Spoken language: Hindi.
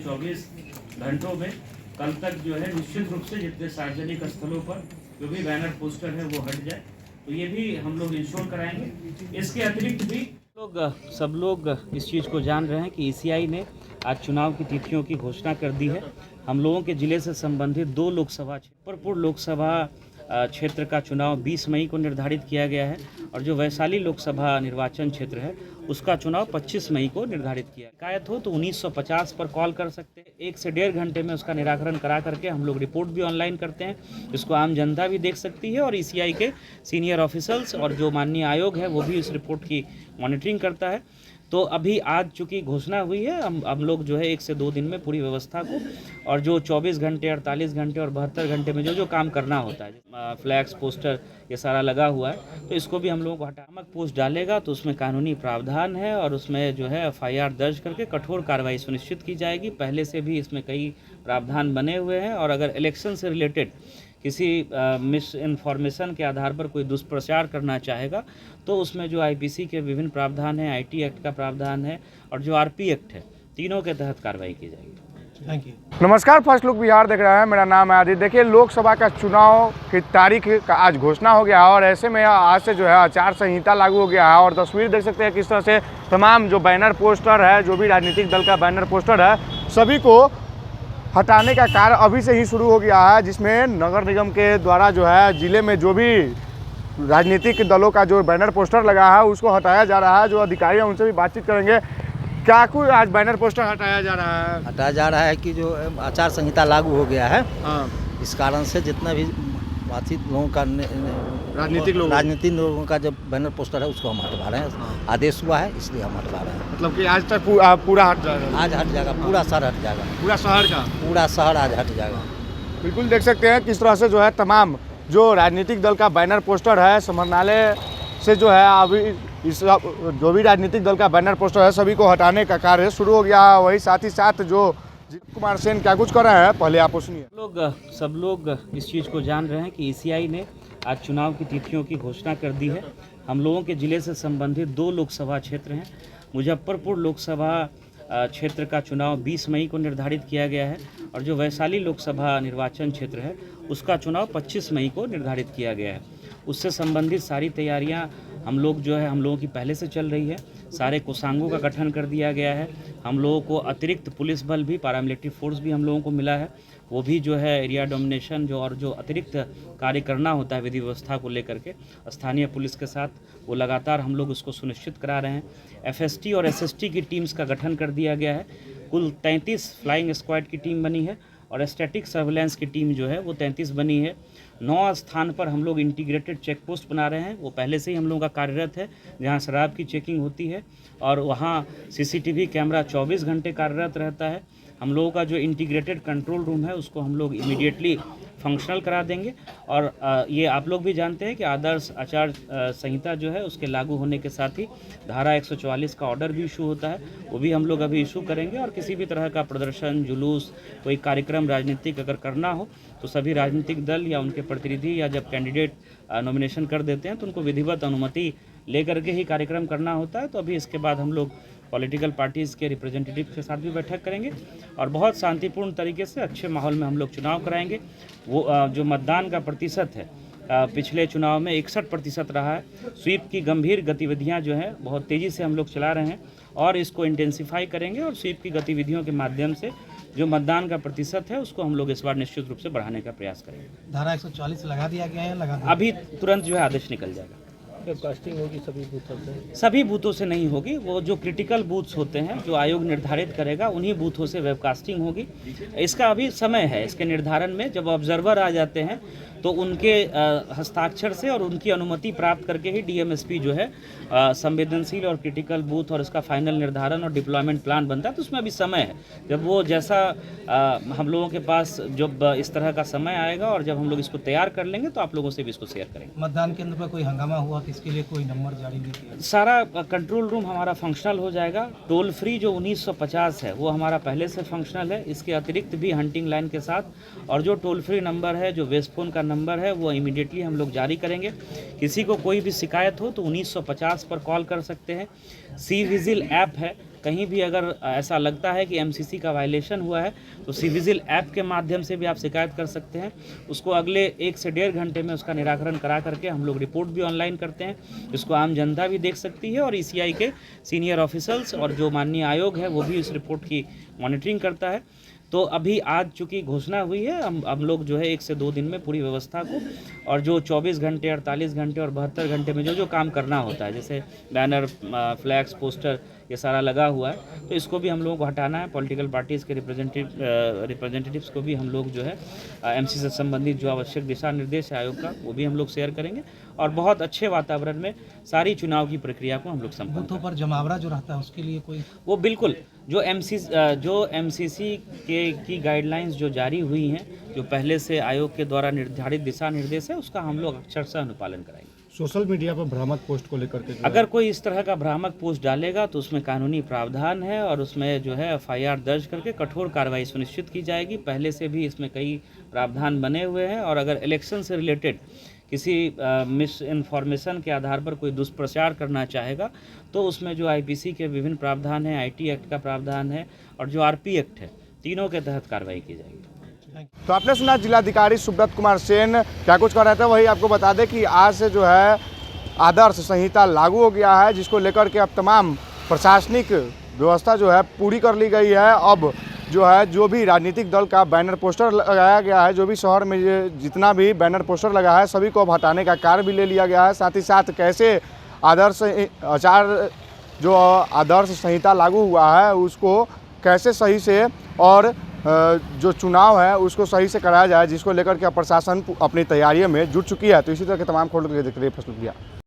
24 घंटों में कल तक जो है निश्चित रूप से जितने सार्वजनिक स्थलों पर जो भी बैनर पोस्टर है वो हट जाए, तो ये भी हम लोग इंश्योर कराएंगे। इसके अतिरिक्त भी सब लोग इस चीज़ को जान रहे हैं कि ईसीआई ने आज चुनाव की तिथियों की घोषणा कर दी है। हम लोगों के ज़िले से संबंधित 2 लोकसभा मुजफ्फरपुर लोकसभा क्षेत्र का चुनाव 20 मई को निर्धारित किया गया है और जो वैशाली लोकसभा निर्वाचन क्षेत्र है उसका चुनाव 25 मई को निर्धारित किया। शिकायत हो तो 1950 पर कॉल कर सकते हैं। 1 से 1.5 घंटे में उसका निराकरण करा करके हम लोग रिपोर्ट भी ऑनलाइन करते हैं, जिसको आम जनता भी देख सकती है और ईसीआई के सीनियर ऑफिसर्स और जो माननीय आयोग है वो भी इस रिपोर्ट की मॉनिटरिंग करता है। तो अभी आज चूँकि घोषणा हुई है, हम लोग जो है 1 से 2 दिन में पूरी व्यवस्था को और जो 24 घंटे 48 घंटे और 72 घंटे में जो काम करना होता है, फ्लैक्स पोस्टर ये सारा लगा हुआ है, तो इसको भी हम लोगों को हटामक पोस्ट डालेगा तो उसमें कानूनी प्रावधान है और उसमें जो है FIR दर्ज करके कठोर कार्रवाई सुनिश्चित की जाएगी। पहले से भी इसमें कई प्रावधान बने हुए हैं और अगर इलेक्शन से रिलेटेड किसी मिस इन्फॉर्मेशन के आधार पर कोई दुष्प्रचार करना चाहेगा तो उसमें जो IPC के विभिन्न प्रावधान हैं, IT एक्ट का प्रावधान है और जो RP एक्ट है, तीनों के तहत कार्रवाई की जाएगी। Thank you. नमस्कार, फर्स्ट लुक बिहार देख रहे हैं। मेरा नाम है आदित्य। देखिए, लोकसभा का चुनाव की तारीख का आज घोषणा हो गया और ऐसे में आज से जो है आचार संहिता लागू हो गया है और तस्वीर देख सकते हैं किस तरह से तमाम जो बैनर पोस्टर है, जो भी राजनीतिक दल का बैनर पोस्टर है, सभी को हटाने का कार्य अभी से ही शुरू हो गया है, जिसमें नगर निगम के द्वारा जो है जिले में जो भी राजनीतिक दलों का जो बैनर पोस्टर लगा है उसको हटाया जा रहा है। जो अधिकारी हैं उनसे भी बातचीत करेंगे। क्या कोई आज बैनर पोस्टर हटाया जा रहा है? हटाया जा रहा है कि जो आचार संहिता लागू हो गया है, हाँ, इस कारण से जितना भी बातचीत लोगों का राजनीतिक लोगों का जो बैनर पोस्टर है उसको हम हटवा रहे हैं। आदेश हुआ है इसलिए हम हटवा रहे हैं। मतलब कि आज तक पूरा हट जाएगा? आज हट जाएगा, पूरा शहर हट जाएगा। पूरा शहर का? पूरा शहर आज हट जाएगा। बिल्कुल देख सकते हैं किस तरह से जो है तमाम जो राजनीतिक दल का बैनर पोस्टर है, समरनालय से जो है अभी इस जो भी राजनीतिक दल का बैनर पोस्टर है सभी को हटाने का कार्य शुरू हो गया है। वही साथ ही साथ जो जीत कुमार सेन क्या कुछ कर रहे हैं, पहले आप सुनिए। सब लोग इस चीज़ को जान रहे हैं कि ईसीआई ने आज चुनाव की तिथियों की घोषणा कर दी है। हम लोगों के ज़िले से संबंधित 2 लोकसभा क्षेत्र हैं। मुजफ्फरपुर लोकसभा क्षेत्र का चुनाव 20 मई को निर्धारित किया गया है और जो वैशाली लोकसभा निर्वाचन क्षेत्र है उसका चुनाव 25 मई को निर्धारित किया गया है। उससे संबंधित सारी तैयारियां हम लोगों की पहले से चल रही है। सारे कोषांगों का गठन कर दिया गया है। हम लोगों को अतिरिक्त पुलिस बल भी, पैरामिलिट्री फोर्स भी हम लोगों को मिला है। वो भी जो है एरिया डोमिनेशन जो अतिरिक्त कार्य करना होता है विधि व्यवस्था को लेकर के स्थानीय पुलिस के साथ, वो लगातार हम लोग उसको सुनिश्चित करा रहे हैं। FST और SST की टीम्स का गठन कर दिया गया है। कुल 33 फ्लाइंग स्क्वाड की टीम बनी है और स्टैटिक सर्विलेंस की टीम जो है वो 33 बनी है। 9 स्थान पर हम लोग इंटीग्रेटेड चेक पोस्ट बना रहे हैं। वो पहले से ही हम लोगों का कार्यरत है, जहां शराब की चेकिंग होती है और वहां CCTV कैमरा 24 घंटे कार्यरत रहता है। हम लोगों का जो इंटीग्रेटेड कंट्रोल रूम है उसको हम लोग इमीडिएटली फंक्शनल करा देंगे और ये आप लोग भी जानते हैं कि आदर्श आचार संहिता जो है उसके लागू होने के साथ ही धारा 144 का ऑर्डर भी इशू होता है, वो भी हम लोग अभी इशू करेंगे। और किसी भी तरह का प्रदर्शन, जुलूस, कोई कार्यक्रम राजनीतिक अगर करना हो तो सभी राजनीतिक दल या उनके प्रतिनिधि या जब कैंडिडेट नॉमिनेशन कर देते हैं तो उनको विधिवत अनुमति लेकर के ही कार्यक्रम करना होता है। तो अभी इसके बाद हम लोग पॉलिटिकल पार्टीज़ के रिप्रेजेंटेटिव के साथ भी बैठक करेंगे और बहुत शांतिपूर्ण तरीके से अच्छे माहौल में हम लोग चुनाव कराएंगे। वो जो मतदान का प्रतिशत है पिछले चुनाव में 61% रहा है। स्वीप की गंभीर गतिविधियां जो हैं बहुत तेज़ी से हम लोग चला रहे हैं और इसको इंटेंसिफाई करेंगे और स्वीप की गतिविधियों के माध्यम से जो मतदान का प्रतिशत है उसको हम लोग इस बार निश्चित रूप से बढ़ाने का प्रयास करेंगे। धारा 144 लगा दिया गया है? अभी तुरंत जो है आदेश निकल जाएगा। वेबकास्टिंग होगी सभी बूथों से नहीं होगी। वो जो क्रिटिकल बूथ्स होते हैं जो आयोग निर्धारित करेगा उन्हीं बूथों से वेबकास्टिंग होगी। इसका अभी समय है, इसके निर्धारण में जब ऑब्जर्वर आ जाते हैं तो उनके हस्ताक्षर से और उनकी अनुमति प्राप्त करके ही DMSP जो है संवेदनशील और क्रिटिकल बूथ और इसका फाइनल निर्धारण और डिप्लॉयमेंट प्लान बनता है। तो उसमें अभी समय है। जब वो जैसा हम लोगों के पास जब इस तरह का समय आएगा और जब हम लोग इसको तैयार कर लेंगे तो आप लोगों से भी इसको शेयर करेंगे। मतदान केंद्र पर कोई हंगामा हुआ तो इसके लिए कोई नंबर जारी नहीं किया? सारा कंट्रोल रूम हमारा फंक्शनल हो जाएगा। टोल फ्री जो 1950 है वो हमारा पहले से फंक्शनल है। इसके अतिरिक्त भी हंटिंग लाइन के साथ और जो टोल फ्री नंबर है, जो वेस्ट फोन का नंबर है, वो इमीडिएटली हम लोग जारी करेंगे। किसी को कोई भी शिकायत हो तो 1950 पर कॉल कर सकते हैं। सी विजिल ऐप है, कहीं भी अगर ऐसा लगता है कि एमसीसी का वायलेशन हुआ है तो सिविजिल ऐप के माध्यम से भी आप शिकायत कर सकते हैं। उसको अगले 1 से 1.5 घंटे में उसका निराकरण करा करके हम लोग रिपोर्ट भी ऑनलाइन करते हैं, जिसको आम जनता भी देख सकती है और ईसीआई के सीनियर ऑफिसर्स और जो माननीय आयोग है वो भी इस रिपोर्ट की मॉनिटरिंग करता है। तो अभी आज चूँकि घोषणा हुई है, हम लोग जो है 1 से 2 दिन में पूरी व्यवस्था को और जो 24 घंटे, 48 घंटे और 72 घंटे में जो काम करना होता है, जैसे बैनर, फ्लैग्स, पोस्टर ये सारा लगा हुआ है, तो इसको भी हम लोगों को हटाना है। पॉलिटिकल पार्टीज़ के रिप्रेजेंटेटिव्स को भी हम लोग जो है एमसी से संबंधित जो आवश्यक दिशा निर्देश है आयोग का वो भी हम लोग शेयर करेंगे और बहुत अच्छे वातावरण में सारी चुनाव की प्रक्रिया को हम लोग संपन्न बूथों पर जमावड़ा जो रहता है उसके लिए कोई वो बिल्कुल जो एमसीसी की गाइडलाइंस जो जारी हुई हैं, जो पहले से आयोग के द्वारा निर्धारित दिशा निर्देश है, उसका हम लोग अक्षरशः अनुपालन कराएंगे। सोशल मीडिया पर भ्रामक पोस्ट को लेकर के अगर कोई इस तरह का भ्रामक पोस्ट डालेगा तो उसमें कानूनी प्रावधान है और उसमें जो है एफआईआर दर्ज करके कठोर कार्रवाई सुनिश्चित की जाएगी। पहले से भी इसमें कई प्रावधान बने हुए हैं और अगर इलेक्शन से रिलेटेड किसी मिस इन्फॉर्मेशन के आधार पर कोई दुष्प्रचार करना चाहेगा तो उसमें जो आईपीसी के विभिन्न प्रावधान हैं, आईटी एक्ट का प्रावधान है और जो आरपी एक्ट है, तीनों के तहत कार्रवाई की जाएगी। तो आपने सुना जिलाधिकारी सुब्रत कुमार सेन क्या कुछ कर रहे थे। वही आपको बता दें कि आज से जो है आदर्श संहिता लागू हो गया है, जिसको लेकर के अब तमाम प्रशासनिक व्यवस्था जो है पूरी कर ली गई है। अब जो है जो भी राजनीतिक दल का बैनर पोस्टर लगाया गया है, जो भी शहर में जितना भी बैनर पोस्टर लगा है, सभी को अब हटाने का कार्य भी ले लिया गया है। साथ ही साथ कैसे आदर्श संहिता लागू हुआ है उसको कैसे सही से और जो चुनाव है उसको सही से कराया जाए, जिसको लेकर के प्रशासन अपनी तैयारियों में जुट चुकी है। तो इसी तरह के तमाम खबरों के लिए देखते रहिए फैसलुक इंडिया।